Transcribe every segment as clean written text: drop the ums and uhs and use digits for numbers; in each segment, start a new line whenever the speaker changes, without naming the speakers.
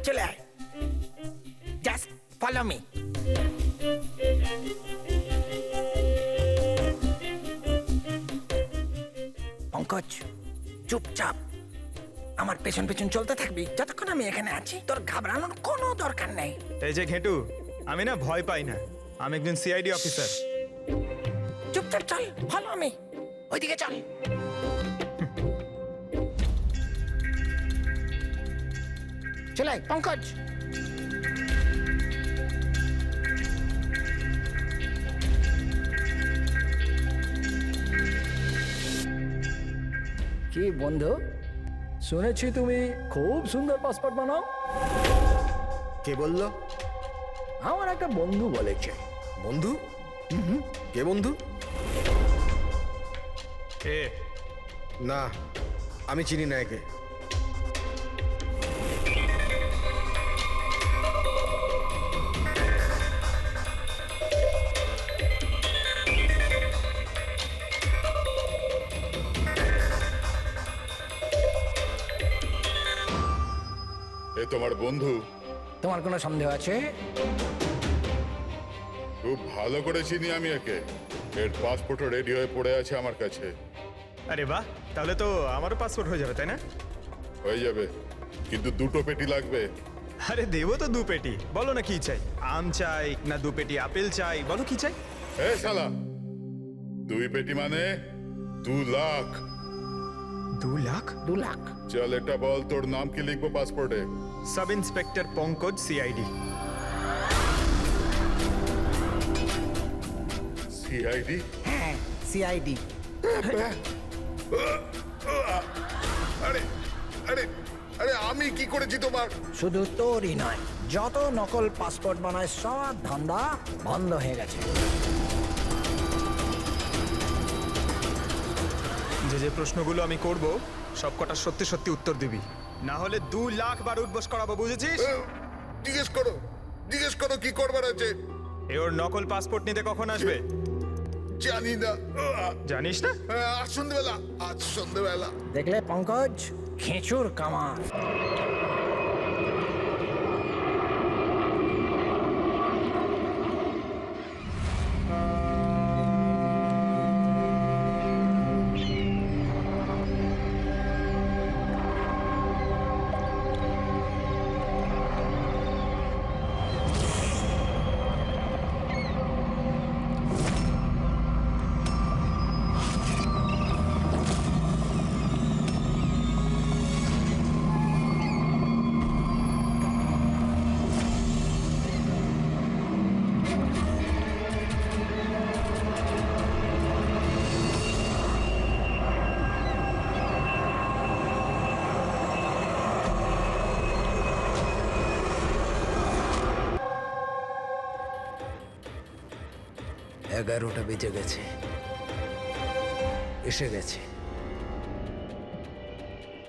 চলে আয়, just follow me. Pankaj, চুপচাপ আমার পেছন পেছন চলতে থাকবি যতক্ষণ আমি এখানে আছি। তোর ঘাবড়ানোর কোনো দরকার নেই।
এই যে ঘেটু, আমি না ভয় পাই না, আমি একজন সিআইডি অফিসার।
চুপচাপ চল, ফলো মি, ওইদিকে চল। চলে আয়, পঙ্কজ।
কি বন্ধু, শুনেছি তুমি খুব সুন্দর পাসপোর্ট বানাও।
কে বললো?
আমার একটা বন্ধু বলেছে।
বন্ধু? কে বন্ধু?
এ
না, আমি চিনি না একে।
এ তোমার বন্ধু?
তোমার কোনো সন্দেহ আছে?
খুব ভালো করে চিনি আমি একে। এর পাসপোর্টও রেডি হয়ে পড়ে আছে আমার কাছে।
আরে বাহ, তাহলে তো আমারও পাসপোর্ট হয়ে যাবে, তাই না?
হয়ে যাবে, কিন্তু দুটো পেটি লাগবে।
আরে দেবো তো 2 পেটি। বলো না কি চাই, আম চাই না 2 পেটি আপেল চাই, বলো কি চাই।
এ শালা, 2 পেটি মানে 2 লাখ।
2 লাখ?
2 লাখ?
চল এটা বল, তোর নাম কি লিখবো পাসপোর্টে?
Sub inspector Pankaj, CID.
CID?
হ্যাঁ, সিআইডি।
আরে আরে আরে, আমি কি করেছি তোমার?
শুধু তোরই নয়, যত নকল পাসপোর্ট বানায় সব ধান্দা বন্ধ হয়ে গেছে।
যে যে প্রশ্নগুলো আমি করব সব কটা সত্যি সত্যি উত্তর দিবি, না হলে 2 লাখ বার উঠবস করাবো, বুঝেছিস?
জিজ্ঞেস করো, জিজ্ঞেস করো কি করবার আছে।
এ ওর নকল পাসপোর্ট নিতে কখন আসবে?
জানি না।
জানিস না?
আজ সন্ধ্যেবেলা, আজ সন্ধ্যেবেলা।
দেখলে পঙ্কজ, খেঁচুর কামার।
এগারোটা বেজে গেছে, এসে গেছে।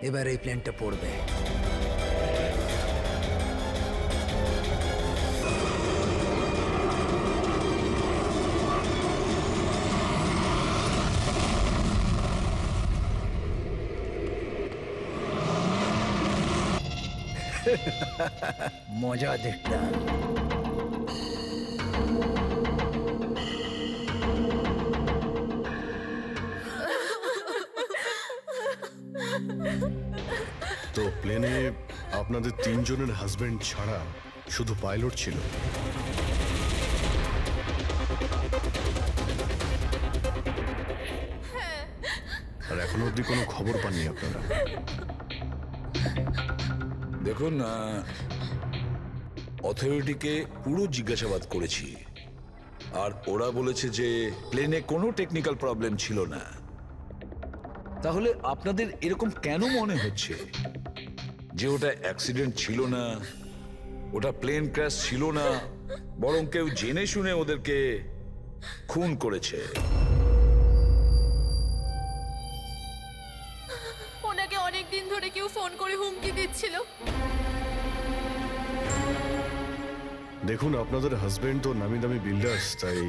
এবার এই প্লেনটা পড়বে।
মজা দেখতাম।
তো প্লেনে আপনাদের 3 জনের হাজবেন্ড ছাড়া শুধু পাইলট ছিল? আর এখনো অবধি কোনো খবর পাননি আপনারা?
দেখুন, অথরিটিকে পুরো জিজ্ঞাসাবাদ করেছি, আর ওরা বলেছে যে প্লেনে কোনো টেকনিক্যাল প্রবলেম ছিল না। তাহলে আপনাদের এরকম কেন মনে হচ্ছে যে ওটা অ্যাক্সিডেন্ট ছিল না, ওটা প্লেন ক্র্যাশ ছিল না, বরং কেউ জেনে শুনে ওদেরকে খুন করেছে?
ওনাকে অনেক দিন ধরে কেউ ফোন করে হুমকি দিচ্ছিল।
দেখুন, আপনাদের হাজবেন্ড তো নামি দামি বিল্ডার্স, তাই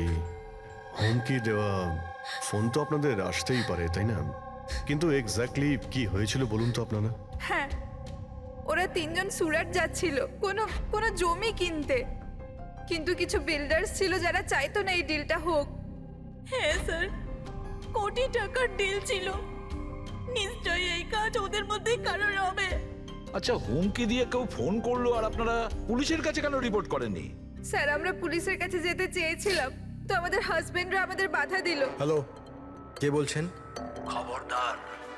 হুমকি দেওয়া ফোন তো আপনাদের আসতেই পারে, তাই না? কিন্তু এক্স্যাক্টলি কি হয়েছিল বলুন তো আপনারা।
হ্যাঁ,
ওরা তিনজন সুরাট যাচ্ছিল কোনো জমি কিনতে, কিন্তু কিছু বিল্ডার্স ছিল যারা চাইতো না এই ডিলটা হোক।
হ্যাঁ স্যার, কোটি টাকার ডিল ছিল। নিশ্চয়ই এই কাজ ওদের মধ্যেই কারোর হবে।
আচ্ছা, হুমকি দিয়ে কেউ ফোন করলো আর আপনারা পুলিশের কাছে কেন রিপোর্ট করেননি?
স্যার, আমরা পুলিশের কাছে যেতে চেয়েছিলাম, তো আমাদের হাজবেন্ডরা আমাদের বাধা দিল।
হ্যালো, কে বলছেন?
খবরদার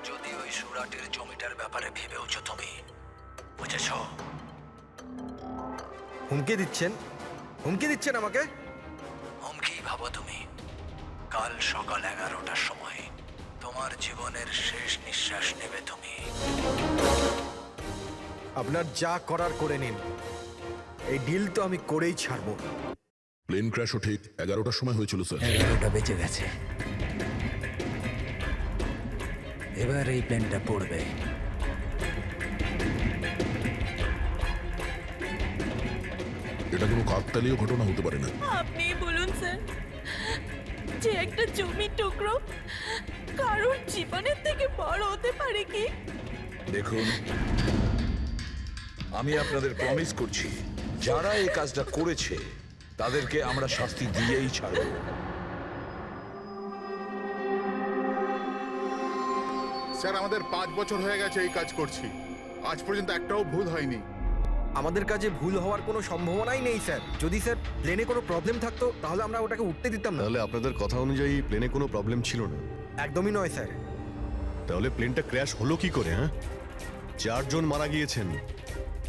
যদি ওই সুরাটের জমিটার ব্যাপারে ভেবেওছো তুমি, বুঝেছ?
হুমকি দিচ্ছেন? হুমকি দিচ্ছেন আমাকে?
হুমকি ভাবো তুমি। কাল সকাল 11টার সময় তোমার জীবনের শেষ নিঃশ্বাস নেবে তুমি।
আপনার যা করার করে নিন, এই ডিল তো আমি করেই ছাড়বো।
প্লেন ক্র্যাশও ঠিক 11টার সময় হয়েছিল স্যার।
11টা বেঁচে গেছে। এবার এই প্লেনটা পড়বে।
এটা কোনো কাকতালীয় ঘটনা হতে পারে না।
আপনি বলুন স্যার, যে একটা জমির টুকরো কারোর জীবনের থেকে বড় হতে পারে কি?
দেখুন, আমি আপনাদের প্রমিস করছি, যারা এই কাজটা করেছে তাদেরকে আমরা শাস্তি দিয়েই ছাড়ব।
স্যার, আমাদের 5 বছর হয়ে গেছে এই কাজ করছি, আজ পর্যন্ত একটাও ভুল হয়নি।
আমাদের কাজে ভুল হওয়ার কোনো সম্ভাবনাই নেই স্যার। যদি স্যার প্লেনে কোনো প্রবলেম থাকতো তাহলে আমরা ওটাকে উঠতে দিতাম না।
তাহলে আপনাদের কথা অনুযায়ী প্লেনে কোনো প্রবলেম ছিল না?
একদমই নয় স্যার।
তাহলে প্লেনটা ক্র্যাশ হলো কি করে? হ্যাঁ, 4 জন মারা গিয়েছেন,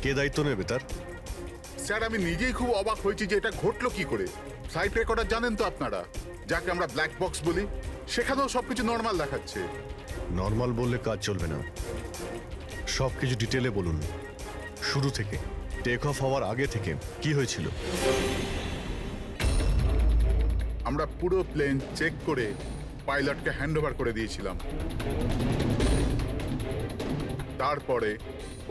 কে দায়িত্ব নেবে তার?
স্যার, আমি নিজেই খুব অবাক হয়েছি যে এটা ঘটলো কি করে। ফ্লাইট রেকর্ডার জানেন তো আপনারা, যাকে আমরা ব্ল্যাক বক্স বলি, সেখানেও সবকিছু নর্মাল দেখাচ্ছে।
নর্মাল বললে কাজ চলবে না, সব কিছু ডিটেলে বলুন, শুরু থেকে, টেক অফ হওয়ার আগে থেকে কি হয়েছিল?
আমরা পুরো প্লেন চেক করে পাইলটকে হ্যান্ডওভার করে দিয়েছিলাম। তারপরে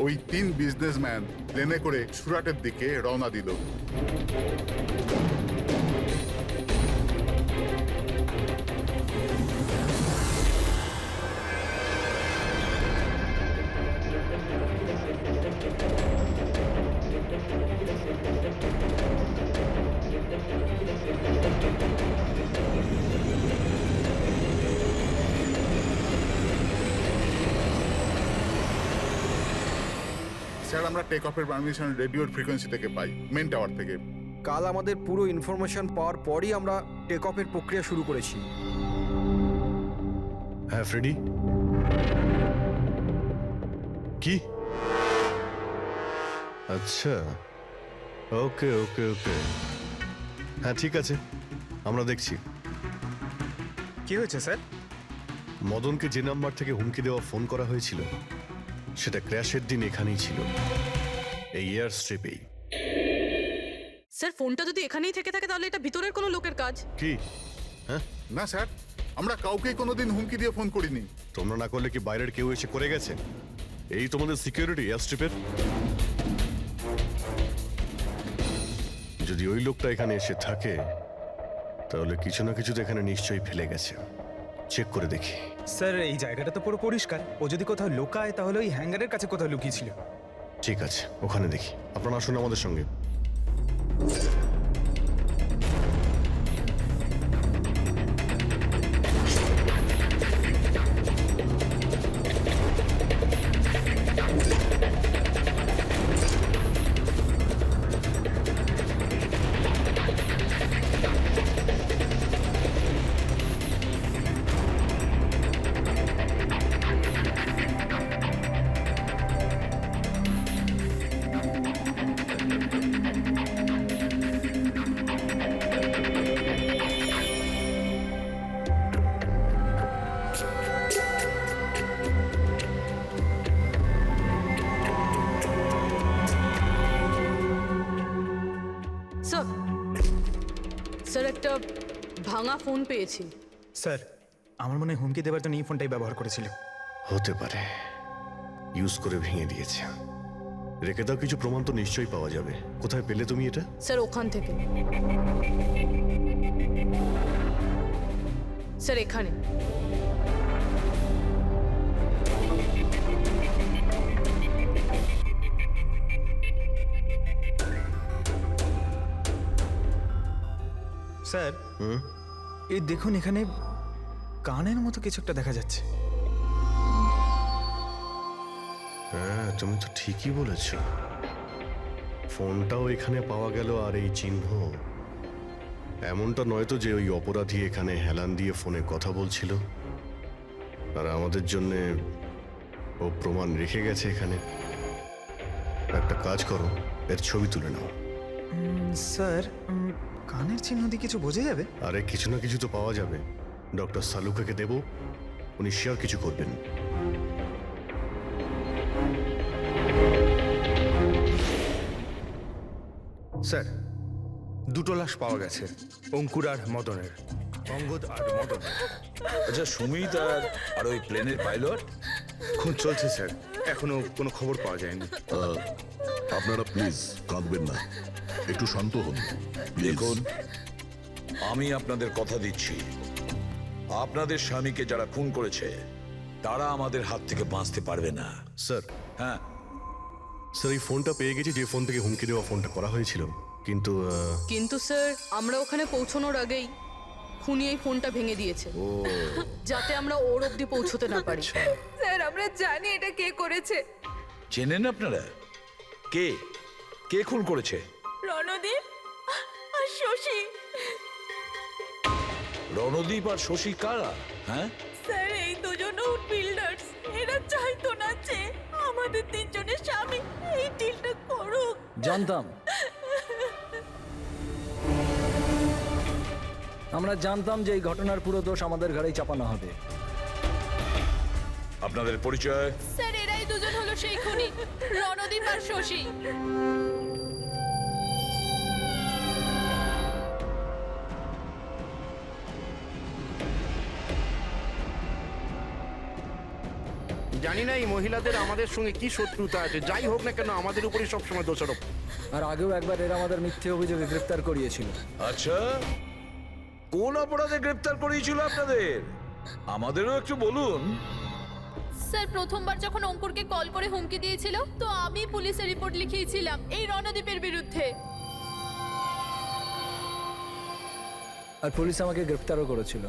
ওই 3 বিজনেসম্যান প্লেনে করে সুরাটের দিকে রওনা দিল। স্যার, আমরা টেক অফের পারমিশন রেডিওর ফ্রিকোয়েন্সি থেকে পাই, মেন টাওয়ার থেকে।
কাল আমাদের পুরো ইনফরমেশন পাওয়ার পরই আমরা টেক অফের প্রক্রিয়া শুরু করেছি।
হ্যাঁ ফ্রেডি, কি? আচ্ছা, ওকে ওকে ওকে, হ্যাঁ ঠিক আছে, আমরা দেখছি।
কি হয়েছে স্যার?
মদনকে যে নাম্বার থেকে হুমকি দেওয়া ফোন করা হয়েছিল সেটা ক্র্যাশের দিন এখানেই ছিল, এই এয়ার স্ট্রিপেই।
স্যার, ফোনটা যদি এখানেই থেকে থাকে তাহলে এটা ভিতরের কোনো লোকের কাজ।
কি? হ্যাঁ,
না স্যার, আমরা কাউকেই কোনোদিন হুমকি দিয়ে ফোন করিনি।
তোমরা না করলে কি বাইরের কেউ এসে করে গেছে? এই তোমাদের সিকিউরিটি এয়ার স্ট্রিপের? যদি ওই লোকটা এখানে এসে থাকে তাহলে কিছু না কিছু তো এখানে নিশ্চয়ই ফেলে গেছে, চেক করে দেখি।
স্যার, এই জায়গাটা তো পুরো পরিষ্কার, ও যদি কোথাও লুকায় তাহলে ওই হ্যাঙ্গারের কাছে কোথাও লুকিয়েছিল।
ঠিক আছে, ওখানে দেখি। আপনারা আসুন আমাদের সঙ্গে।
স্যার, স্যার একটা ভাঙা ফোন পেয়েছি।
স্যার, আমার মনে হয় হুমকি দেওয়ার জন্য এই ফোনটাই ব্যবহার করেছিল।
হতে পারে, ইউজ করে ভেঙে দিয়েছে। রেখে দাও, কিছু প্রমাণ তো নিশ্চয়ই পাওয়া যাবে। কোথায় পেলে তুমি এটা?
স্যার, ওখান থেকে। স্যার, এখানে।
স্যার এই দেখুন এখানে কানের মতো কিছু একটা দেখা যাচ্ছে।
হ্যাঁ, তুমি তো ঠিকই বলেছ। ফোনটাও এখানে পাওয়া গেল, আর এই চিহ্ন। এমনটা নয় তো যে ওই অপরাধী এখানে হেলান দিয়ে ফোনে কথা বলছিল, আর আমাদের জন্যে ও প্রমাণ রেখে গেছে এখানে। একটা কাজ করো, এর ছবি তুলে নাও।
স্যার কানের চিহ্ন দিয়ে কিছু বোঝা যাবে?
আরে কিছু না কিছু তো পাওয়া যাবে। ডক্টর সালুকাকে দেব, উনি শিওর কিছু করবেন।
স্যার, দুটো লাশ পাওয়া গেছে, অঙ্কুর আর মদনের। অঙ্গদ আর মদন।
আচ্ছা, সুমিত আর ওই প্লেনের পাইলট?
খোঁজ চলছে স্যার, এখনো কোনো খবর পাওয়া যায়নি।
আপনারা প্লিজ কাঁদবেন না, একটু শান্ত হন।
দেখুন, আমি আপনাদের কথা দিচ্ছি, আপনাদের স্বামীকে যারা খুন করেছে তারা আমাদের হাত থেকে বাঁচতে পারবে না।
স্যার,
হ্যাঁ,
স্যার এই ফোনটা পেয়ে গেছি, যে ফোন থেকে হুমকি দেওয়া ফোনটা করা হয়েছিল। কিন্তু
স্যার আমরা ওখানে পৌঁছানোর আগেই খুনি এই ফোনটা ভেঙে দিয়েছে, যাতে আমরা ওর অবধি পৌঁছতে না পারি।
স্যার আমরা জানি এটা কে করেছে।
চেনেন আপনারা কে কে খুন করেছে?
রণদীপ আর শশী।
রণদীপ আর শশী কারা? হ্যাঁ,
স্যার এই দুজন বিল্ডার্স, এরা চাইতো না যে আমাদের তিনজনের স্বামী এই ডিলটা করুক।
জানতাম, আমরা জানতাম যে এই ঘটনার পুরো দোষ আমাদের ঘাড়েই চাপানো হবে।
আপনাদের পরিচয়?
স্যার এরাই দুজন হলো সেই খুনি, রণদীপ আর শশী।
জানি না এই মহিলাদের আমাদের সঙ্গে কি শত্রুতা আছে, যাই হোক না কেন আমাদের উপরই সবসময় দোষারোপ।
আর আগেও একবার এরা আমাদের মিথ্যে অভিযোগে গ্রেফতার করিয়েছিল।
আচ্ছা, কোন অপরাধে গ্রেপ্তার করিয়েছিল আপনাদের? আমাদেরও একটু বলুন।
স্যার প্রথমবার যখন অঙ্কুরকে কল করে হুমকি দিয়েছিল, তো আমি পুলিশে রিপোর্ট লিখিয়েছিলাম এই রণদীপের বিরুদ্ধে।
আর পুলিশ আমাকে গ্রেফতারও করেছিল,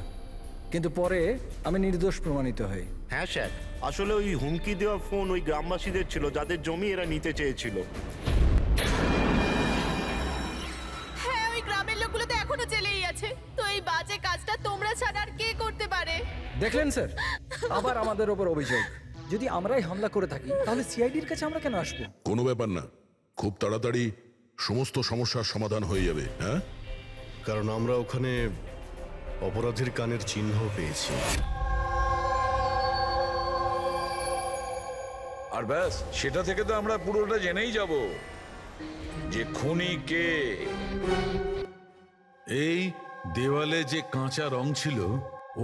কিন্তু পরে আমি নির্দোষ প্রমাণিত হই।
হ্যাঁ স্যার, আসলে ওই হুমকি দেওয়া ফোন ওই গ্রামবাসীদের ছিল, যাদের জমি এরা নিতে চেয়েছিল।
হ্যাঁ, ওই গ্রামের লোকগুলো তো এখনো জেলেই আছে, তো এই বাজে কাজটা তোমরা ছাড়া আর কে করতে পারে?
দেখলেন স্যার, আবার আমাদের ওপর অভিযোগ। যদি আমরাই হামলা করে থাকি তাহলে সিআইডির কাছে আমরা কেন আসবো?
কোনো ব্যাপার না, খুব তাড়াতাড়ি সমস্ত সমস্যার সমাধান হয়ে যাবে। হ্যাঁ,
কারণ আমরা ওখানে অপরাধীর কানের চিহ্ন পেয়েছি।
আর ব্যাস, সেটা থেকে তো আমরা পুরোটা জেনেই যাব যে খুনি কে।
এই দেওয়ালে যে কাঁচা রং ছিল,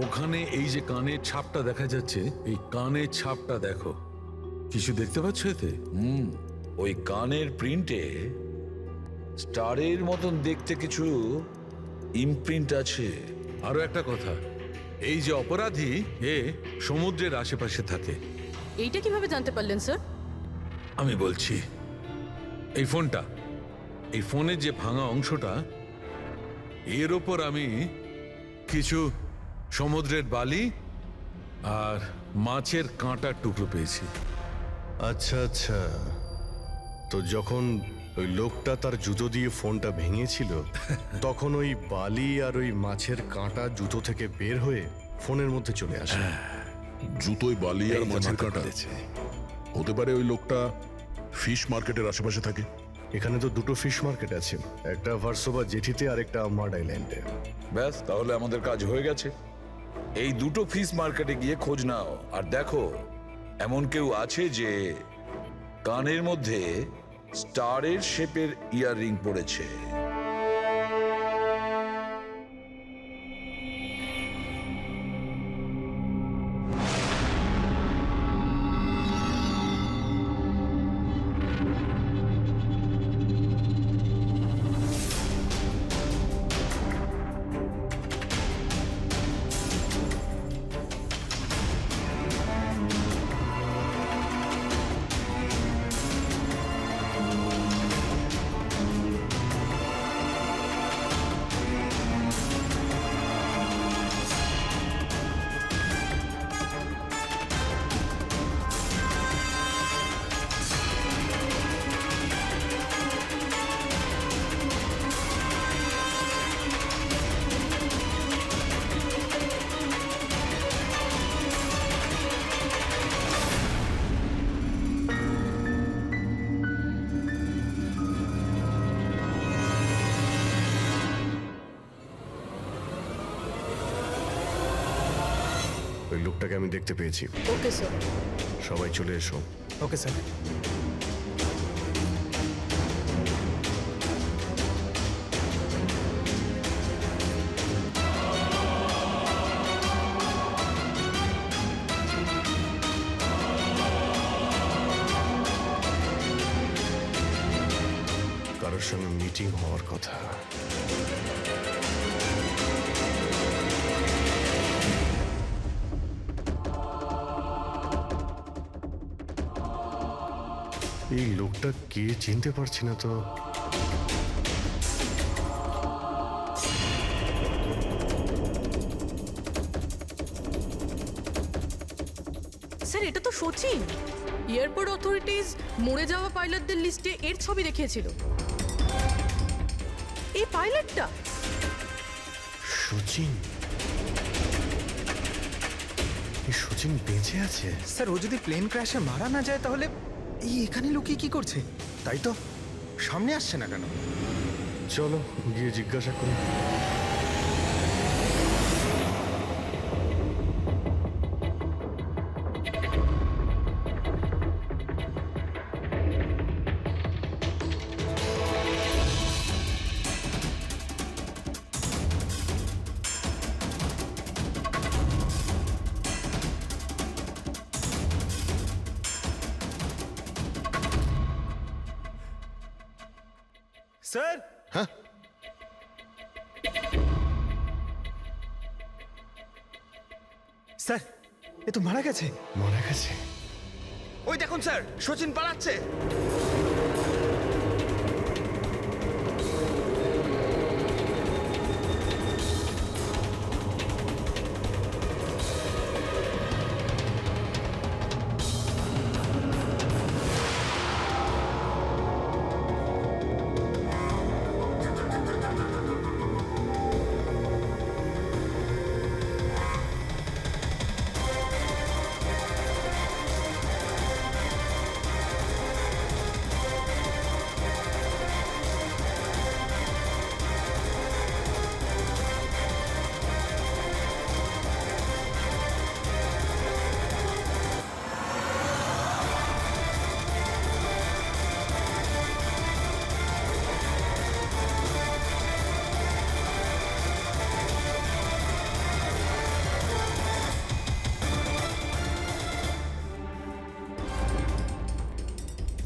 ওখানে এই যে কানের ছাপটা দেখা যাচ্ছে, এই কানের ছাপটা দেখো। কিছু দেখতে পাচ্ছ এতে?
ওই কানের প্রিন্টে স্টারের মতন দেখতে কিছু ইমপ্রিন্ট আছে।
আরো একটা কথা, এই যে অপরাধী, এ সমুদ্রের আশেপাশে থাকে।
এইটা কিভাবে জানতে পারলেন স্যার?
আমি বলছি, এই ফোনটা, এই ফোনের যে ভাঙা অংশটা, এর ওপর আমি কিছু সমুদ্রের বালি আর মাছের কাঁটার টুকরো পেয়েছি।
আচ্ছা আচ্ছা, তো যখন ওই লোকটা তার জুতো দিয়ে ফোনটা ভেঙেছিল, তখন ওই বালি আর ওই মাছের কাঁটা জুতো থেকে বের হয়ে ফোনের মধ্যে চলে আসে।
জুতোয় বালি আর
এই যে
মাছের
মাথা
কাঁটা।
খুলেছে।
হতে পারে ওই লোকটা ফিশ মার্কেটের আশেপাশে থাকে।
এখানে তো দুটো ফিশ মার্কেট আছে, একটা ভার্সোবা জেঠিতে আর একটা মার্ড আইল্যান্ডে।
ব্যাস, তাহলে আমাদের কাজ হয়ে গেছে। এই দুটো ফিশ মার্কেটে গিয়ে খোঁজ নাও, আর দেখো এমন কেউ আছে যে কানের মধ্যে স্টারের শেপের ইয়াররিং পড়েছে।
ওই লোকটাকে আমি দেখতে পেয়েছি।
Okay sir.
সবাই চলে এসো।
Okay sir.
কারোর সঙ্গে মিটিং হওয়ার কথা। এই লোকটা কে চিনতে পারছি না তো।
স্যার এটা তো সচিন। এয়ারপোর্ট অথরিটিজ মরে যাওয়া পাইলটদের লিস্টে এর ছবি দেখিয়েছিল। এই পাইলটটা
সচিন, এই সচিন বেঁচে আছে?
স্যার ও যদি প্লেন ক্র্যাশে মারা না যায় তাহলে এই এখানে লুকিয়ে কি করছে? তাই তো, সামনে আসছে না কেন?
চলো গিয়ে জিজ্ঞাসা করি।
স্যার।
হ্যাঁ,
স্যার এ তো মারা গেছে।
মারা গেছে?
ওই দেখুন স্যার, সচিন পালাচ্ছে।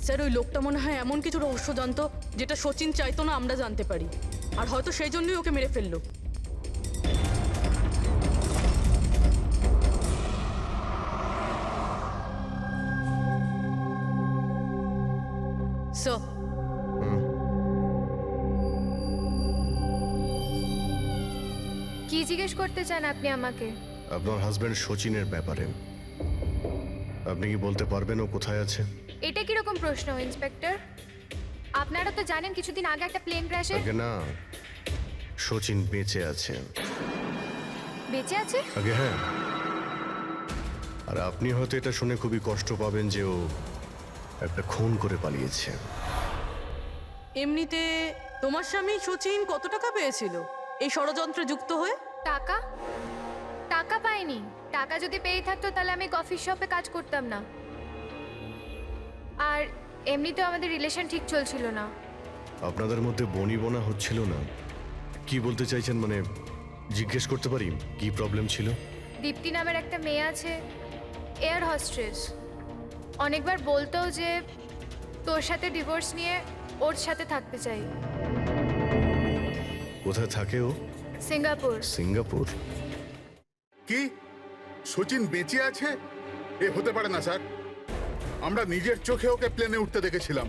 স্যার ওই লোকটা মনে হয় এমন কিছু রহস্য জানতো যেটা সচিন চাইতো না আমরা জানতে পারি, আর হয়তো সেই জন্যই ওকে মেরে ফেললো। স্যার
কি জিজ্ঞেস করতে চান আপনি আমাকে?
আপনার হাজবেন্ড সচিনের ব্যাপারে। আপনি কি বলতে পারবেন ও কোথায় আছে?
এটা কিরকম প্রশ্ন ইন্সপেক্টর? আপনারা তো জানেন কিছুদিন আগে একটা প্লেন ক্র্যাশে।
আগে না, সচিন বেঁচে আছে।
বেঁচে আছে?
আগে হ্যাঁ। আর আপনি হয়তো এটা শুনে খুবই কষ্ট পাবেন যে ও একটা খুন করে পালিয়েছে।
এমনিতে তোমার স্বামী সচিন কত টাকা পেয়েছিল এই ষড়যন্ত্রে যুক্ত হয়ে?
টাকা? টাকা পাইনি। টাকা যদি পেয়ে থাকতো তাহলে আমি কফি শপে কাজ করতাম না। আর এমনিতেও আমাদের রিলেশন ঠিক চলছিল না।
আপনাদের মধ্যে বনিবনা হচ্ছিল না? কি বলতে চাইছেন, মানে জিজ্ঞেস করতে পারি কি প্রবলেম ছিল?
দীপ্তি নামের একটা মেয়ে আছে, এয়ার হস্ট্রেস। অনেকবার বলতো যে তোর সাথে ডিভোর্স নিয়ে ওর সাথে থাকতে চাই।
কোথায় থাকে ও?
সিঙ্গাপুর।
সিঙ্গাপুর?
কি সচিন বেঁচে আছে? এ হতে পারে না স্যার। আমরা নিজের চোখে ওকে প্লেনে উঠতে দেখেছিলাম।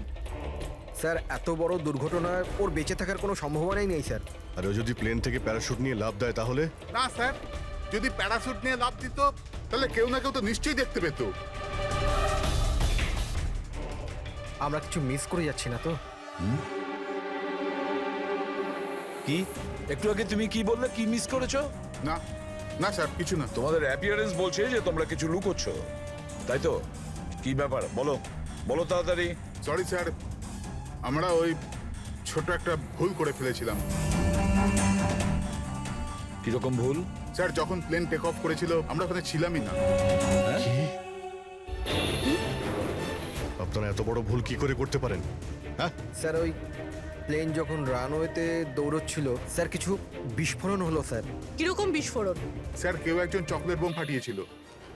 স্যার এত বড় দুর্ঘটনায় ওর বেঁচে থাকার কোনো সম্ভাবনাই নেই স্যার।
আর ও যদি প্লেন থেকে প্যারাশুট নিয়ে লাফ দেয় তাহলে?
না স্যার, যদি প্যারাশুট নিয়ে লাফ দিত তাহলে কেউ না কেউ তো নিশ্চয়ই দেখতে পেত।
আমরা কিছু মিস করে যাচ্ছি না তো?
কি একটু আগে তুমি কি বললে? কি মিস করেছো?
না না স্যার, কিছু না।
তোমাদের অ্যাপিয়ারেন্স বলছে যে তোমরা কিছু লুকোচ্ছ, তাই তো? কি ব্যাপার বলো, বলো তাড়াতাড়ি।
সরি স্যার, আমরা ওই ছোট একটা ভুল করে ফেলেছিলাম।
কিরকম ভুল?
স্যার যখন প্লেন টেক অফ করেছিল আমরা ওখানে ছিলামই না।
আপনারা এত বড় ভুল কি করে করতে পারেন? হ্যাঁ,
স্যার ওই প্লেন যখন রানওয়েতে দৌড়চ্ছিল স্যার কিছু বিস্ফোরণ হলো স্যার।
কিরকম বিস্ফোরণ?
স্যার কেউ একজন চকলেট বোম ফাটিয়েছিল,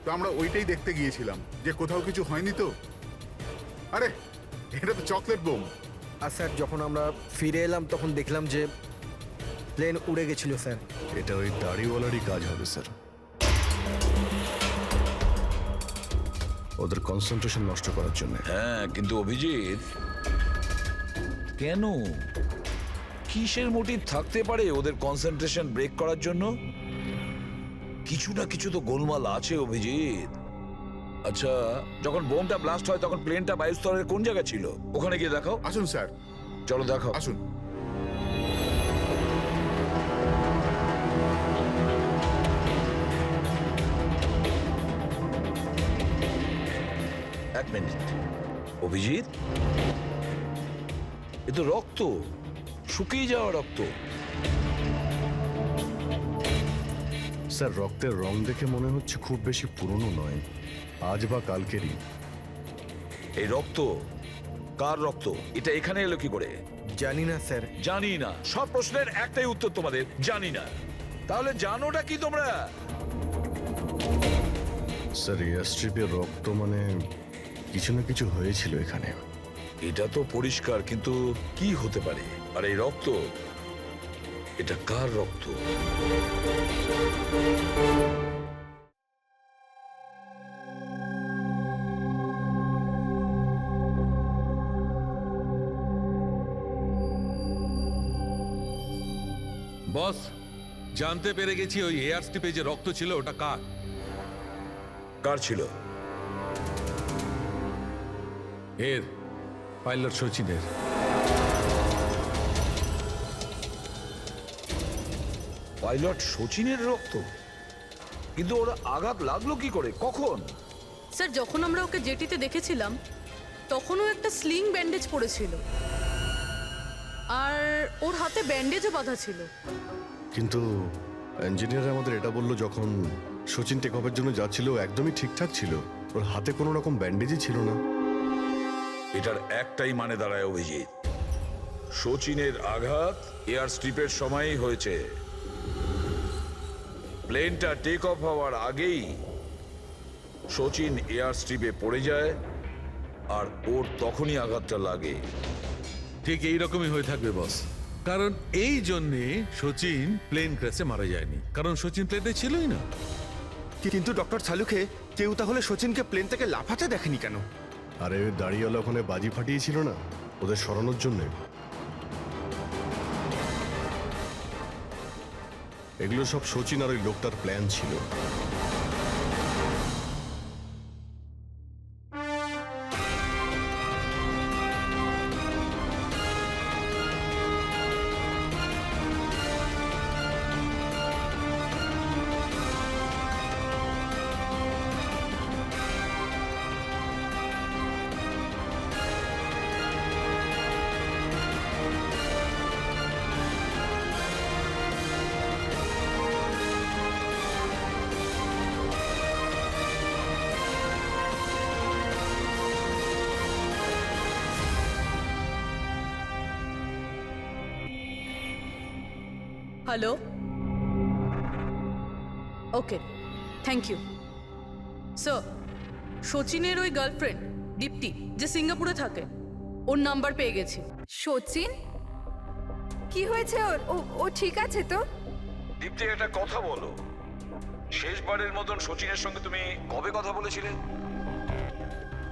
তো আমরা ওইটাই দেখতে গিয়েছিলাম যে কোথাও কিছু হয়নি তো। আরে এটা তো চকলেট বোম।
আর স্যার যখন আমরা ফিরে এলাম তখন দেখলাম যে প্লেন উড়ে গেছিল স্যার।
এটা ওই দাড়িওয়ালারই কাজ হবে স্যার। ওদের কনসেন্ট্রেশন নষ্ট করার জন্য।
হ্যাঁ, কিন্তু অভিজিৎ, কেন? কিসের মোটিভ থাকতে পারে ওদের কনসেন্ট্রেশন ব্রেক করার জন্য? কিছু না কিছু তো গোলমাল আছে অভিজিৎ। আচ্ছা, যখন বোমটা ব্লাস্ট হয় তখন প্লেনটা বায়ুস্তরের কোন জায়গায় ছিল? ওখানে গিয়ে দেখাও।
আসুন স্যার,
চলো দেখাও।
আসুন।
এক মিনিট অভিজিৎ, এ তো রক্ত, শুকিয়ে যাওয়া রক্ত।
স্যার রক্তের রং দেখে মনে হচ্ছে খুব বেশি পুরনো নয়, আজ বা কালকেরই।
এই রক্ত কার রক্ত? এটা এখানে এলো কি করে?
জানি না স্যার।
জানি না। সব প্রশ্নের একটাই উত্তর তোমাদের, জানি না। তাহলে জানোটা কি তোমরা?
স্যার এয়ার স্ট্রিপের রক্ত মানে কিছু না কিছু হয়েছিল এখানে।
এটা তো পরিষ্কার, কিন্তু কি হতে পারে? আর এই রক্ত, এটা কার রক্ত?
বস, জানতে পেরে গেছি ওই এয়ার স্ট্রিপে যে রক্ত ছিল ওটা কার।
কার ছিল?
এর পাইলট সচিনের।
পাইলট সচিনের রক্ত? কিন্তু ওরা আঘাত লাগলো কি করে, কখন?
স্যার, যখন আমরা ওকে জেটিতে দেখেছিলাম তখনও একটা স্লিং ব্যান্ডেজ পড়েছিল, আর ওর হাতে ব্যান্ডেজও বাঁধা ছিল।
কিন্তু ইঞ্জিনিয়ার আমাদের এটা বললো যখন সচিন টেক অফের জন্য যাচ্ছিল ও একদমই ঠিকঠাক ছিল, ওর হাতে কোনো রকম ব্যান্ডেজই ছিল না।
এটার একটাই মানে দাঁড়ায় অভিজিৎ, সচিনের আঘাত এয়ার স্ট্রিপের সময়ই হয়েছে। প্লেনটা টেক অফ হওয়ার আগেই সচিন এয়ার স্ট্রিপে পড়ে যায়, আর ওর তখনই আঘাতটা লাগে।
ঠিক এইরকমই হয়ে থাকবে বস, কারণ এই জন্যে সচিন প্লেন ক্র্যাশে মারা যায়নি, কারণ সচিন প্লেনে ছিলই না।
কিন্তু ডক্টর সালুকে কেউ তাহলে সচিনকে প্লেন থেকে লাফাতে দেখেনি কেন?
আরে ওই দাড়িওয়ালা ওখানে বাজি ফাটিয়েছিল না ওদের সরানোর জন্য। এগুলো সব সচিন আর ওই লোকটার প্ল্যান ছিল।
Hello, okay, thank you. Sir, সচিনের ওই গার্লফ্রেন্ড দীপ্তি যে সিঙ্গাপুরে থাকে, ওর নাম্বার পেয়ে গেছি।
সচিন কি হয়েছে ওর? ও ঠিক আছে তো?
দীপ্তি, একটা কথা বলো, শেষবারের মতন সচিনের সঙ্গে তুমি কবে কথা বলেছিলে?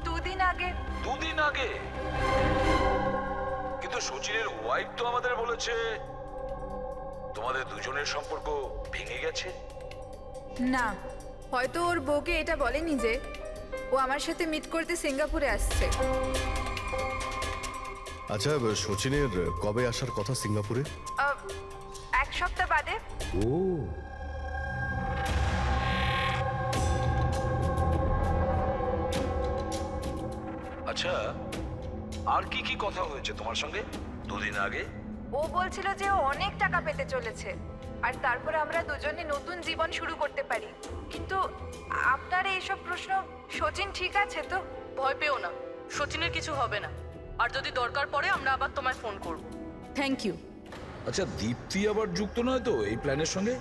2 দিন আগে।
2 দিন আগে? কিন্তু সচিনের ওয়াইফ তো আমাদের বলেছে তোমাদের দুজনের সম্পর্ক ভেঙে গেছে।
না, হয়তো ওর বউকে এটা বলেনি যে ও আমার সাথে মিট করতে সিঙ্গাপুরে আসছে।
আচ্ছা, সচিনের কবে আসার কথা সিঙ্গাপুরে?
1 সপ্তাহ বাদে।
ও,
আচ্ছা, আর কি কি কথা হয়েছে তোমার সঙ্গে 2 দিন আগে?
ও বলছিল যে ও অনেক টাকা পেতে চলেছে,
আর তারপর আমরা দুজনে নতুন জীবন শুরু করতে পারি। কিন্তু আপনার এইসব প্রশ্ন, সচিন ঠিক আছে তো?
ভয় পেও না, সচিনের কিছু হবে না। আর যদি দরকার পড়ে আমরা আবার তোমায় ফোন করব। Thank you.
আচ্ছা, দীপ্তি আবার যুক্ত নয় তো এই প্ল্যানের সঙ্গে,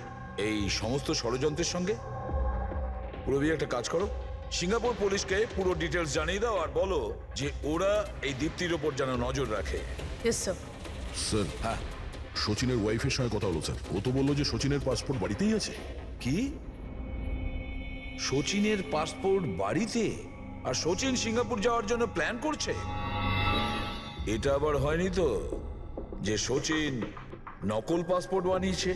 এই সমস্ত ষড়যন্ত্রের সঙ্গে? পুরবি, একটা কাজ করো, সিঙ্গাপুর পুলিশকে পুরো ডিটেলস জানিয়ে দাও আর বলো যে ওরা এই দীপ্তির ওপর যেন নজর রাখে।
Yes sir.
স্যার,
হ্যাঁ,
সচিনের ওয়াইফের সঙ্গে কথা হলো স্যার। ও তো বললো যে সচিনের পাসপোর্ট বাড়িতেই আছে।
কি? সচিনের পাসপোর্ট বাড়িতে? আর সচিন সিঙ্গাপুর যাওয়ার জন্য প্ল্যান করছে? এটা আবার হয়নি তো যে সচিন নকল পাসপোর্ট বানিয়েছে?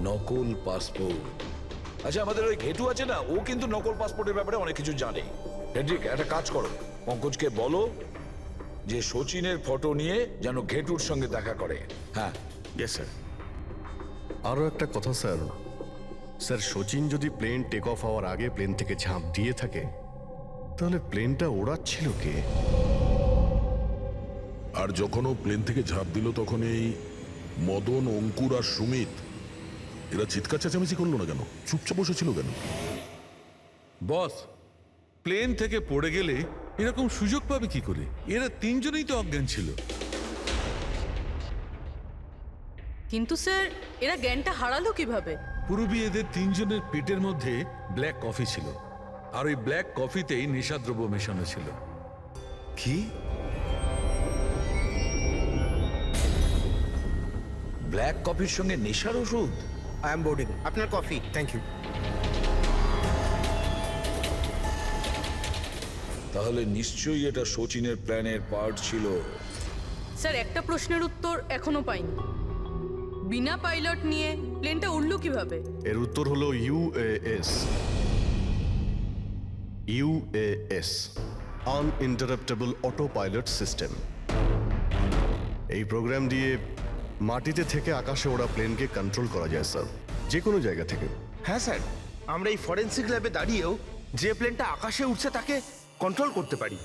নকল পাসপোর্ট? আচ্ছা, আমাদের ওই ঘেটু আছে না, ও কিন্তু নকল পাসপোর্টের ব্যাপারে অনেক কিছু জানে। হেড্রিক, একটা কাজ করো, পঙ্কজকে বলো যে সচিনের ফটো নিয়ে যেন ঘেটুর সঙ্গে দেখা করে। হ্যাঁ।
Yes sir. আরও একটা কথা স্যার, স্যার সচিন যদি প্লেন টেক অফ হওয়ার আগে প্লেন থেকে ঝাঁপ দিয়ে থাকে, তাহলে প্লেনটা ওড়াচ্ছিল কে?
আর যখন ও প্লেন থেকে ঝাঁপ দিল তখন এই মদন, অঙ্কুর আর সুমিত এরা চিৎকার চেঁচামেচি করলো না কেন? চুপচাপ বসেছিল কেন?
বস, প্লেন থেকে পড়ে গেলে এরকম সুযোগ পাবে কি করে? এরা তিনজনেই তো অজ্ঞান ছিল।
কিন্তু স্যার, এরা জ্ঞানটা হারালো কিভাবে?
পুরবি, এদের তিনজনের পেটের মধ্যে ব্ল্যাক কফি ছিল, আর ওই ব্ল্যাক কফিতেই নেশাদ্রব্য মেশানো ছিল।
কি? ব্ল্যাক কফির সঙ্গে নেশার ওষুধ?
I am boarding. আপনার কফি। Thank you.
তাহলে নিশ্চয়ই এটা সচিনের প্ল্যানের পার্ট ছিল।
স্যার, একটা প্রশ্নের উত্তর এখনো পাইনি। বিনা পাইলট নিয়ে প্লেনটা উড়লো কিভাবে?
এর উত্তর হলো UAS. UAS, আনইন্টারাপ্টেবল auto pilot system. এই প্রোগ্রাম দিয়ে মাটিতে থেকে আকাশে ওড়া প্লেনকে কন্ট্রোল করা যায় স্যার, যে কোনো জায়গা থেকে।
হ্যাঁ স্যার, আমরা এই ফরেন্সিক ল্যাবে দাঁড়িয়েও যে প্লেনটা আকাশে উঠছে তাকে কন্ট্রোল করতে পারি।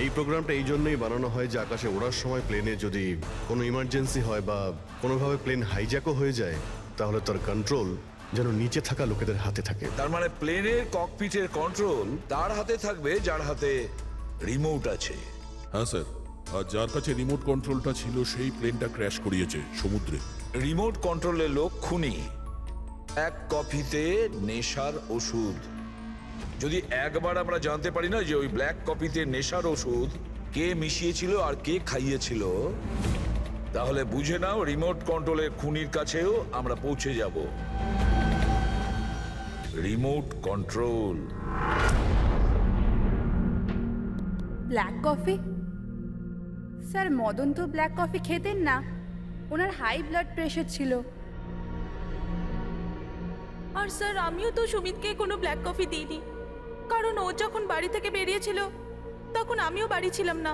এই প্রোগ্রামটা এই জন্যই বানানো হয় যে আকাশে ওড়ার সময় প্লেনে যদি কোনো ইমার্জেন্সি হয় বা কোনোভাবে প্লেন হাইজ্যাকও হয়ে যায়, তাহলে তার কন্ট্রোল যেন নিচে থাকা লোকেদের হাতে থাকে।
তার মানে প্লেনের ককপিটের কন্ট্রোল তার হাতে থাকবে যার হাতে রিমোট আছে।
হ্যাঁ স্যার, আর যার কাছে রিমোট কন্ট্রোলটা ছিল সেই প্লেনটা ক্র্যাশ করিয়েছে সমুদ্রে।
রিমোট কন্ট্রোলের লোক খুনি, এক কফিতে নেশার ওষুধ। যদি একবার আমরা জানতে পারি না যে ওই ব্ল্যাক কফিতে নেশার ওষুধ কে মিশিয়েছিল আর কে খাইয়েছিল, তাহলে বুঝে নাও রিমোট কন্ট্রোলের খুনির কাছেও আমরা পৌঁছে যাব। Remote control.
Black coffee? Sir, Madan তো ব্ল্যাক কফি খেতেন না, ওনার হাই ব্লাড প্রেশার ছিল।
আর স্যার, আমিও তো সুমিতকে কোনো ব্ল্যাক কফি দিইনি, কারণ ও যখন বাড়ি থেকে বেরিয়েছিল তখন আমিও বাড়ি ছিলাম না।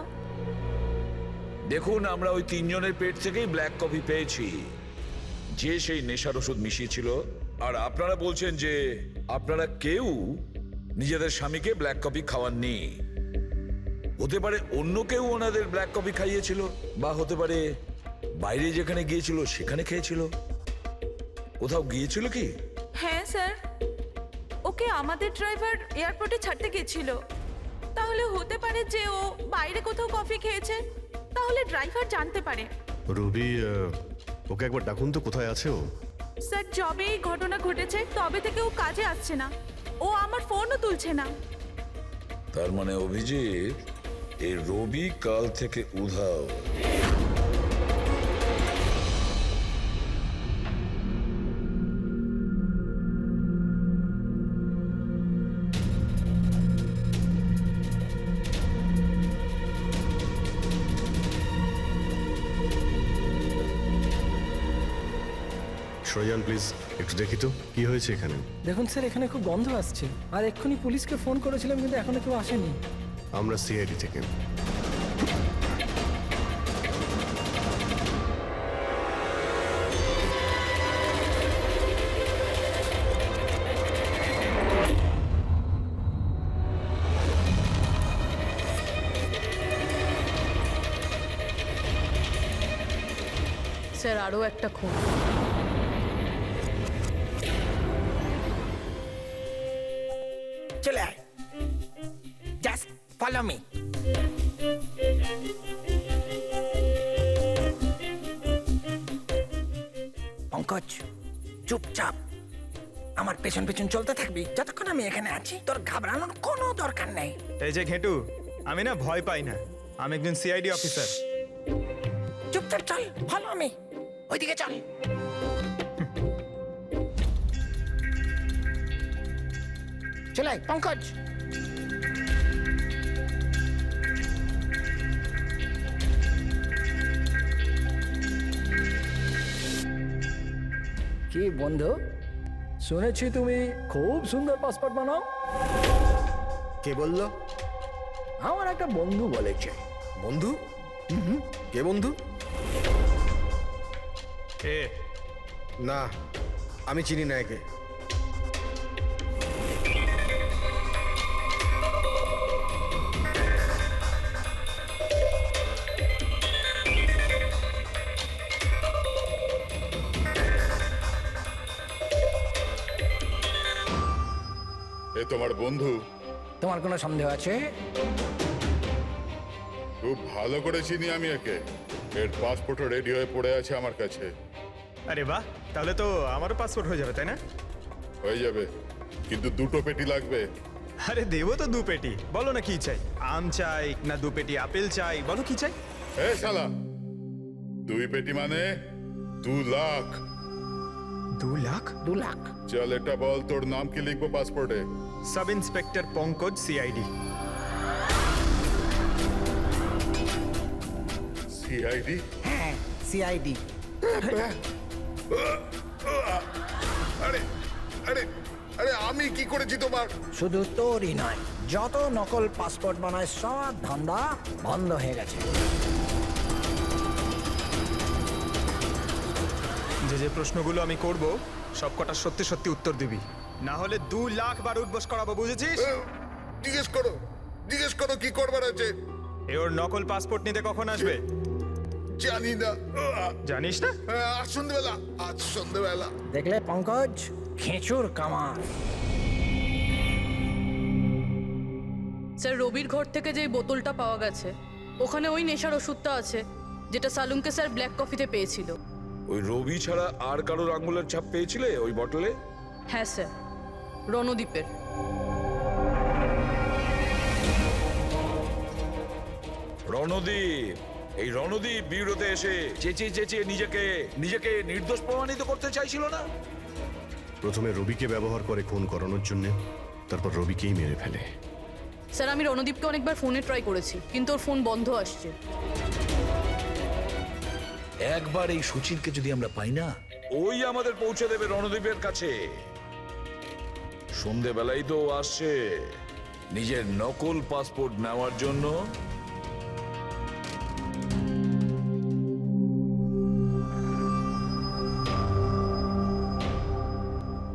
দেখুন, আমরা ওই তিনজনের পেট থেকেই ব্ল্যাক কফি পেয়েছি, যে সেই নেশার ওষুধ মিশিয়েছিল। আর আপনারা বলছেন যে আপনারা কেউ নিজেদের স্বামীকে ব্ল্যাক কফি খাওয়াননি। হতে পারে অন্য কেউ ওনাদের ব্ল্যাক কফি খাইয়েছিল, বা হতে পারে বাইরে যেখানে গিয়েছিল সেখানে খেয়েছিল। কোথাও গিয়েছিল কি?
হ্যাঁ স্যার, ওকে আমাদের ড্রাইভার এয়ারপোর্টে ছাড়তে গেছিল। তাহলে হতে পারে যে ও বাইরে কোথাও কফি খেয়েছে, তাহলে ড্রাইভার জানতে পারে।
রবি, ওকে একবার ডাকুন তো, কোথায় আছে ও?
স্যার, যবে এই ঘটনা ঘটেছে তবে থেকে ও কাজে আসছে না, ও আমার ফোনও তুলছে না।
তার মানে অভিজিৎ, এই রবি কাল থেকে উধাও।
শ্রয়ান, প্লিজ একটু দেখি তো কি হয়েছে এখানে।
দেখুন স্যার, এখানে খুব গন্ধ আসছে, আর এক্ষুনি পুলিশকে ফোন করেছিলাম কিন্তু এখনো কেউ আসেনি।
আমরা সিআইডি থেকে।
স্যার, আরও একটা খুন।
চলে আয়, জাস্ট ফলো মি। পঙ্কজ, চুপচাপ আমার পেছন পেছন চলতে থাকবি যতক্ষণ আমি এখানে আছি। তোর ঘাবড়ানোর কোনো দরকার নেই।
এই যে ঘেটু, আমি না ভয় পাই না, আমি একজন সিআইডি অফিসার।
চুপচাপ চল, ফলো মি, ওইদিকে চল। চলে আয়, পঙ্কজ।
কি বন্ধু, শুনেছি তুমি খুব সুন্দর পাসপোর্ট বানাও।
কে বললো?
আমার একটা বন্ধু বলেছে।
বন্ধু? কে বন্ধু?
এ
না, আমি চিনি না একে।
এ তোমার বন্ধু?
তোমার কোনো সন্দেহ আছে?
খুব ভালো করে চিনি আমি একে। এর পাসপোর্টও রেডি হয়ে পড়ে আছে আমার কাছে।
আরে বাহ, তাহলে তো আমারও পাসপোর্ট হয়ে যাবে, তাই না?
হয়ে যাবে, কিন্তু 2টো পেটি লাগবে।
আরে দেবো তো 2 পেটি। বলো না কি চাই, আম চাই না 2 পেটি আপেল চাই, বলো কি চাই।
এ শালা, 2 পেটি মানে 2 লাখ।
2 লাখ?
2 লাখ?
চল এটা বল, তোর নাম কি লিখবো পাসপোর্টে?
Sub inspector Pankaj, CID.
CID?
হ্যাঁ, সিআইডি।
আরে আরে আরে, আমি কি করেছি তোমার?
শুধু তোরই নয়, যত নকল পাসপোর্ট বানায় সব ধান্দা বন্ধ হয়ে গেছে।
যে যে প্রশ্নগুলো আমি করব সবকটা সত্যি সত্যি উত্তর দিবি, না হলে 2 লাখ বার উঠবোস করাবো, বুঝেছিস?
জিজ্ঞেস করো কি করবার আছে।
এ ওর নকল পাসপোর্ট নিতে কখন আসবে?
জানি না।
জানিস না?
আজ সন্ধ্যেবেলা।
দেখলে পঙ্কজ, খেঁচুর কামার।
স্যার, রবির ঘর থেকে যে বোতলটা পাওয়া গেছে ওখানে ওই নেশার ওষুধটা আছে যেটা সালুমকে স্যার ব্ল্যাক কফিতে পেয়েছিল।
ওই রবি ছাড়া আর কারোর আঙ্গুলের ছাপ পেয়েছিলে ওই বটলে?
হ্যাঁ স্যার, রণদ্বীপের।
রণদীপ, এই রণদীপ বিউরোতে এসে চেঁচিয়ে চেঁচিয়ে নিজেকে নির্দোষ প্রমাণিত করতে চাইছিল না?
প্রথমে রবিকে ব্যবহার করে খুন করানোর জন্য, তারপর রবিকেই মেরে ফেলে।
স্যার, আমি রণদীপকে অনেকবার ফোনে ট্রাই করেছি, কিন্তু ওর ফোন বন্ধ আসছে।
একবার এই সুচিরকে যদি আমরা পাই না, ওই আমাদের পৌঁছে দেবে রণদীপের কাছে। সন্ধেবেলাই তো ও আসছে নিজের নকল পাসপোর্ট নেওয়ার জন্য।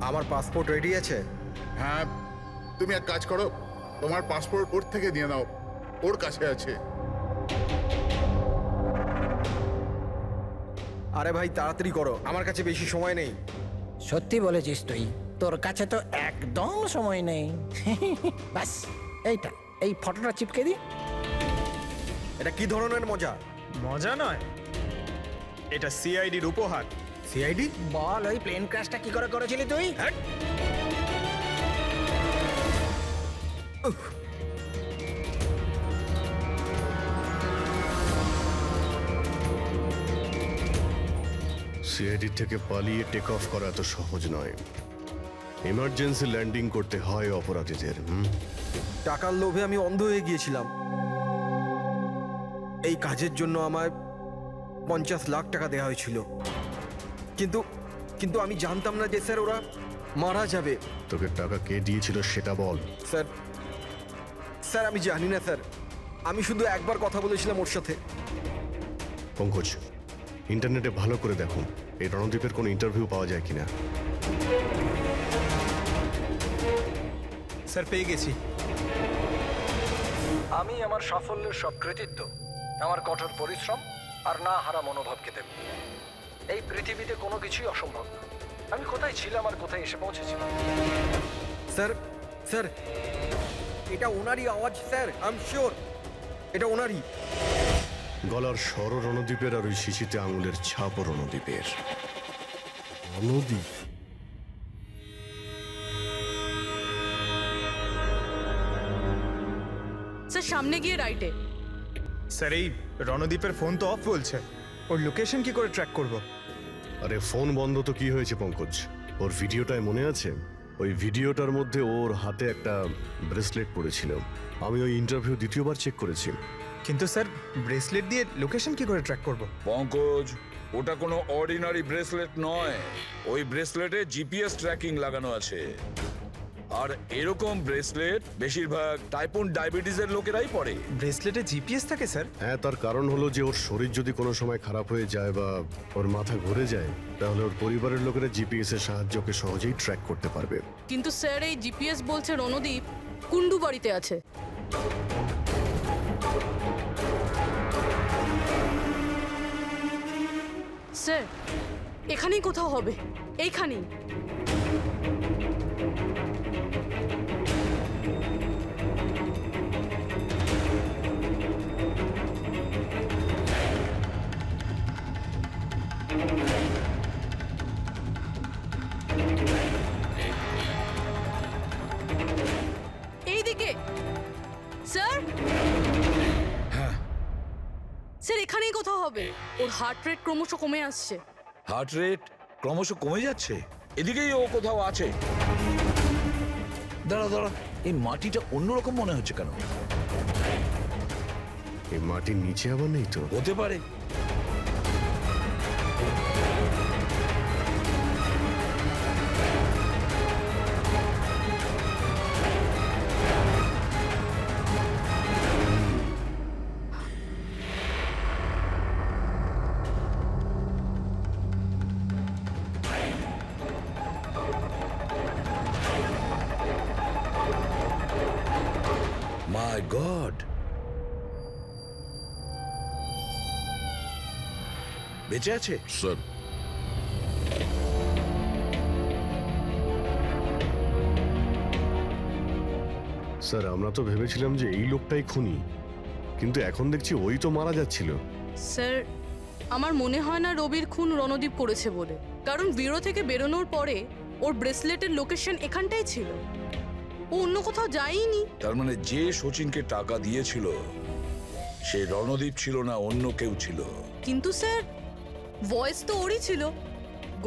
আমার পাসপোর্ট রেডি আছে?
হ্যাঁ, তুমি এক কাজ করো, তোমার পাসপোর্ট ওর থেকে নিয়ে নাও, ওর কাছে আছে।
আরে ভাই তাড়াতাড়ি করো, আমার কাছে বেশি সময় নেই।
সত্যি বলেছিস তুই, তোর কাছে তো একদম সময় নেই। বাস এইটা, এই ফটোটা চিপকে দি।
এটা কি ধরনের মজা?
মজা নয়, এটা সিআইডির উপহার।
সিআইডি?
বল, ওই প্লেন ক্র্যাশটা কি করে করেছিলি তুই?
সিআইডি থেকে পালিয়ে টেক অফ করা এত সহজ নয়। এমার্জেন্সি ল্যান্ডিং করতে হয় অপরাধীদের।
টাকার লোভে আমি অন্ধ হয়ে গিয়েছিলাম। এই কাজের জন্য আমায় 50 লাখ টাকা দেওয়া হয়েছিল, কিন্তু আমি জানতাম না যে স্যার ওরা মারা যাবে।
তোকে টাকা কে দিয়েছিল সেটা বল।
স্যার আমি জানি না স্যার, আমি শুধু একবার কথা বলেছিলাম ওর সাথে।
পঙ্কজ, ইন্টারনেটে ভালো করে দেখুন এই রণদ্বীপের কোনো ইন্টারভিউ পাওয়া যায় কিনা।
স্যার, পেয়ে গেছি।
আমি আমার সাফল্যের সব কৃতিত্ব আমার কঠোর পরিশ্রম আর না হারা মনোভাবকে দেব। এই পৃথিবীতে কোনো কিছুই অসম্ভব না। আমি কোথায় ছিলাম আর কোথায় এসে পৌঁছেছিলাম।
স্যার এটা ওনারই আওয়াজ স্যার, আই এম শিওর এটা ওনারই।
গলার স্বর রণদ্বীপের আর ওই শিশিতে আঙুলের ছাপও রণদ্বীপের।
রণদ্বীপ?
স্যার সামনে গিয়ে রাইটে।
স্যার এই রণদ্বীপের ফোন তো অফ বলছে, ওর লোকেশন কি করে ট্র্যাক করব?
আরে ফোন বন্ধ তো কি হয়েছে পঙ্কজ, ওর ভিডিওটায় মনে আছে? ওই ভিডিওটার মধ্যে ওর হাতে একটা ব্রেসলেট পড়েছিল। আমি ওই ইন্টারভিউ দ্বিতীয়বার চেক করেছি।
কিন্তু স্যার ব্রেসলেট দিয়ে লোকেশন কি করে ট্র্যাক করব?
পঙ্কজ, ওটা কোনো অর্ডিনারি ব্রেসলেট নয়। ওই ব্রেসলেটে জিপিএস ট্র্যাকিং লাগানো আছে। আর এরকম ব্রেসলেট বেশিরভাগ টাইপ 1 ডায়াবেটিসের লোকেরাই পরে।
ব্রেসলেটে জিপিএস থাকে স্যার?
হ্যাঁ, তার কারণ হলো যে ওর শরীর যদি কোনো সময় খারাপ হয়ে যায় বা ওর মাথা ঘুরে যায়, তাহলে ওর পরিবারের লোকেরা জিপিএস এর সাহায্যকে সহজেই ট্র্যাক করতে পারবে।
কিন্তু স্যার এই জিপিএস বলছে রণদীপ কুন্ডু বাড়িতে আছে। স্যার এখানেই কোথাও হবে, এইখানেই। এইদিকে স্যার।
হ্যাঁ
স্যার এখানেই কোথাও হবে। ওর হার্ট রেট ক্রমশ কমে আসছে।
হার্ট রেট ক্রমশ কমে যাচ্ছে? এদিকেই ও কোথাও আছে। দাঁড়া দাঁড়া, এই মাটিটা অন্যরকম মনে হচ্ছে কেন?
এই মাটির নিচে আবার নেই তো?
হতে পারে। মাই গড, বেঁচে আছে?
স্যার,
স্যার আমরা তো ভেবেছিলাম যে এই লোকটাই খুনি, কিন্তু এখন দেখছি ওই তো মারা যাচ্ছিল।
স্যার আমার মনে হয় না রবির খুন রণদীপ করেছে বলে, কারণ ব্যুরো থেকে বেরোনোর পরে ওর ব্রেসলেটের লোকেশন এখানটাই ছিল, ও অন্য কোথাও যায়নি।
তার মানে যে শচীনকে টাকা দিয়েছিল সে রণদীপ ছিল না, অন্য কেউ ছিল।
কিন্তু স্যার ভয়েস তো ওরই ছিল,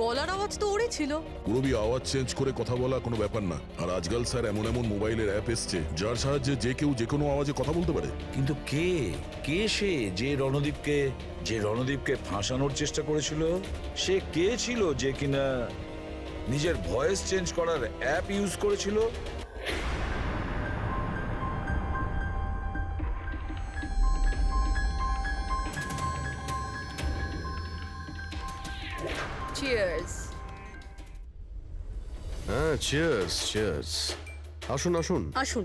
গলার আওয়াজ তো ওরই ছিল।
পুরবি আওয়াজ চেঞ্জ করে কথা বলা কোনো ব্যাপার না। আর আজকাল স্যার এমন এমন মোবাইলের অ্যাপ এসছে যার সাহায্যে যে কেউ যে কোনো আওয়াজে কথা বলতে পারে।
কিন্তু কে কে সে যে রণদীপকে ফাঁসানোর চেষ্টা করেছিল? সে কে ছিল যে কিনা নিজের ভয়েস চেঞ্জ করার অ্যাপ ইউজ করেছিল?
চিয়ার্স।
হ্যাঁ, চিয়ার্স চিয়ার্স। আসুন আসুন
আসুন।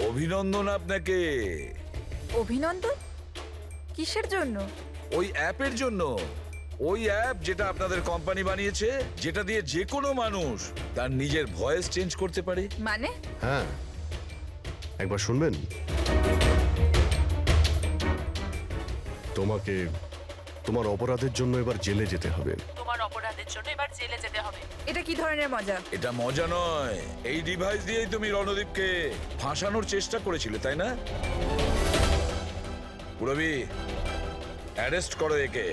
অভিনন্দন আপনাকে।
অভিনন্দন? কিসের জন্য?
ওই অ্যাপের জন্য। ওই অ্যাপ যেটা আপনাদের কোম্পানি বানিয়েছে, যেটা দিয়ে যে কোনো মানুষ তার নিজের ভয়েস চেঞ্জ করতে পারে।
মানে?
হ্যাঁ, একবার শুনবেন? তোমাকে তোমার অপরাধের জন্য এবার জেলে যেতে হবে।
তোমার অপরাধের জন্য এবার জেলে যেতে হবে।
এটা কি ধরনের মজা?
এটা মজা নয়। এই ডিভাইস দিয়েই তুমি রণদীপকে ফাঁসানোর চেষ্টা করেছিলে, তাই না? পুরবি, অ্যারেস্ট করো একে।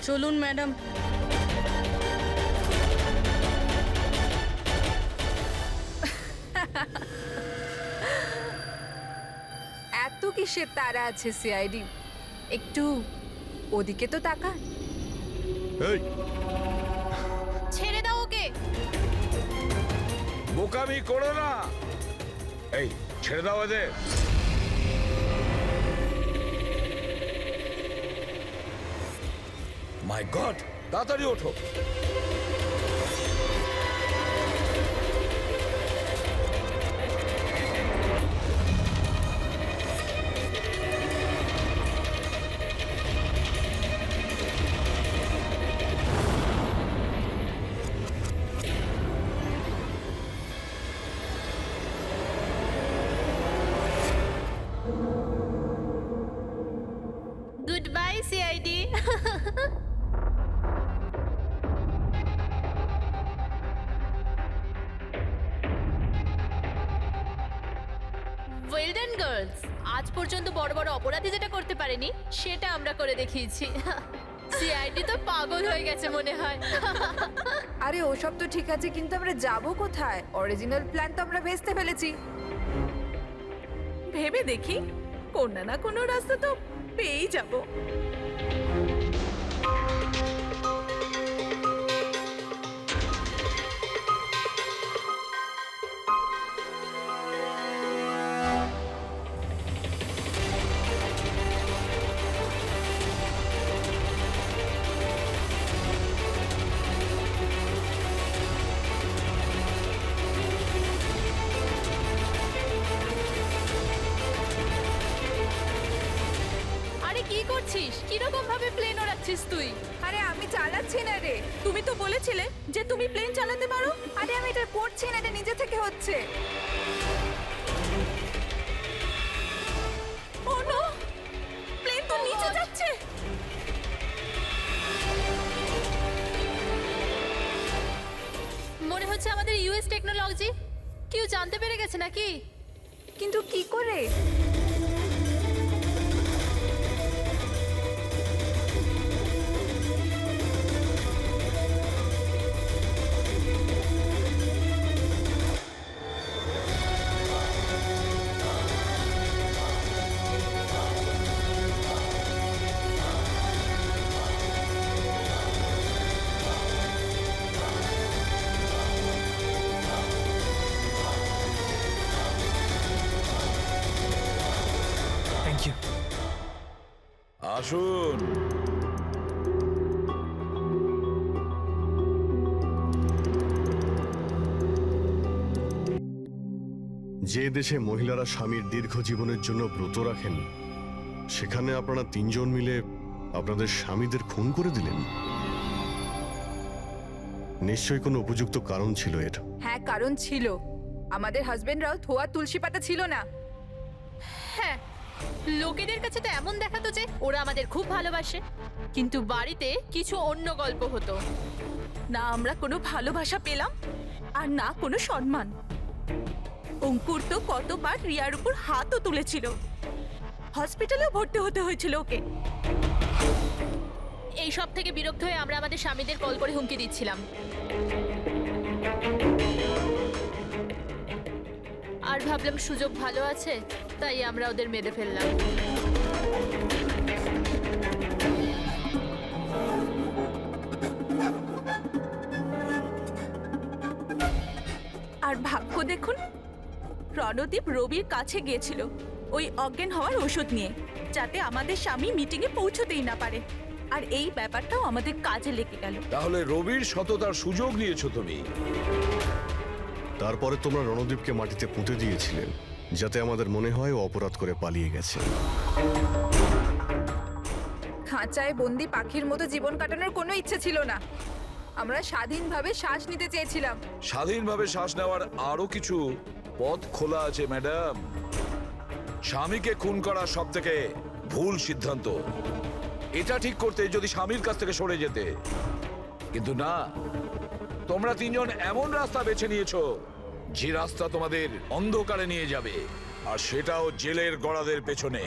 চলুন ম্যাডাম।
এত কিসের তারা আছে সিআইডি? একটু ওদিকে তো তাকান।
এই,
ছেড়ে দাও ওকে।
বোকামি করো না। এই ছেড়ে দাও এদের। মাই গড, তাড়াতাড়ি ওঠো।
পর্যন্ত বড় বড় অপরাধী যেটা করতে পারেনি সেটা আমরা করে দেখিয়েছি। সিআইডি তো পাগল হয়ে গেছে মনে হয়।
আরে ওসব তো ঠিক আছে, কিন্তু আমরা যাব কোথায়? অরিজিনাল প্ল্যান তো আমরা ভেস্তে ফেলেছি।
ভেবে দেখি, কোনো না কোনো রাস্তা তো পেয়েই যাব।
আরে কি করছিস? কিরকম ভাবে প্লেন ওড়াচ্ছিস তুই?
আরে আমি চালাচ্ছি না রে।
তুমি তো বলেছিলে যে তুমি প্লেন চালাতে পারো।
আরে আমি এটা করছি না, এটা নিজে থেকে হচ্ছে।
ও নো, প্লেন তো নিচে যাচ্ছে।
মনে হচ্ছে আমাদের ইউএস টেকনোলজি কেউ জানতে পেরে গেছে নাকি?
কিন্তু কি করে?
Thank you.
আসুন।
যে দেশে মহিলারা স্বামীর দীর্ঘ জীবনের জন্য ব্রত রাখেন, সেখানে আপনারা তিনজন মিলে আপনাদের স্বামীদের খুন করে দিলেন। নিশ্চয়ই কোনো উপযুক্ত কারণ ছিল এর।
হ্যাঁ, কারণ ছিল। আমাদের হাজবেন্ডরাও ধোয়া তুলসী পাতা ছিল না।
হ্যাঁ, লোকেদের কাছে তো এমন দেখাতো যে ওরা আমাদের খুব ভালোবাসে, কিন্তু বাড়িতে কিছু অন্য গল্প হতো।
না আমরা কোনো ভালোবাসা পেলাম, আর না কোনো সম্মান। অঙ্কুর তো কতবার রিয়ার উপর হাতও তুলেছিল, হসপিটালেও ভর্তি হতে হয়েছিল ওকে।
এই সব থেকে বিরক্ত হয়ে আমরা আমাদের স্বামীদের কল করে হুমকি দিচ্ছিলাম। আর ভাবলাম সুযোগ ভালো আছে, তাই আমরা ওদের মেরে ফেললাম।
আর ভাগ্য দেখুন, রণদীপ রবির কাছে গিয়েছিল ওই অজ্ঞান হওয়ার ওষুধ নিয়ে, যাতে আমাদের স্বামী মিটিংয়ে পৌঁছতেই না পারে। আর এই ব্যাপারটাও আমাদের কাজে লেগে গেল।
তাহলে রবির সততার সুযোগ নিয়েছো তুমি।
তারপরে তোমরা রণদীপকে মাটিতে পুঁতে দিয়েছিলেন, যাতে আমাদের মনে হয় ও অপরাধ করে পালিয়ে গেছে।
খাঁচায় বন্দি পাখির মতো জীবন কাটানোর কোনো ইচ্ছে ছিল না। আমরা স্বাধীনভাবে শ্বাস নিতে চেয়েছিলাম।
স্বাধীনভাবে শ্বাস নেওয়ার আরো কিছু পথ খোলা আছে ম্যাডাম। স্বামীকে খুন করা সব থেকে ভুল সিদ্ধান্ত। এটা ঠিক করতে যদি স্বামীর কাছ থেকে সরে যেতে, কিন্তু না, তোমরা তিনজন এমন রাস্তা বেছে নিয়েছো যে রাস্তা তোমাদের অন্ধকারে নিয়ে যাবে, আর সেটাও জেলের গড়াদের পেছনে।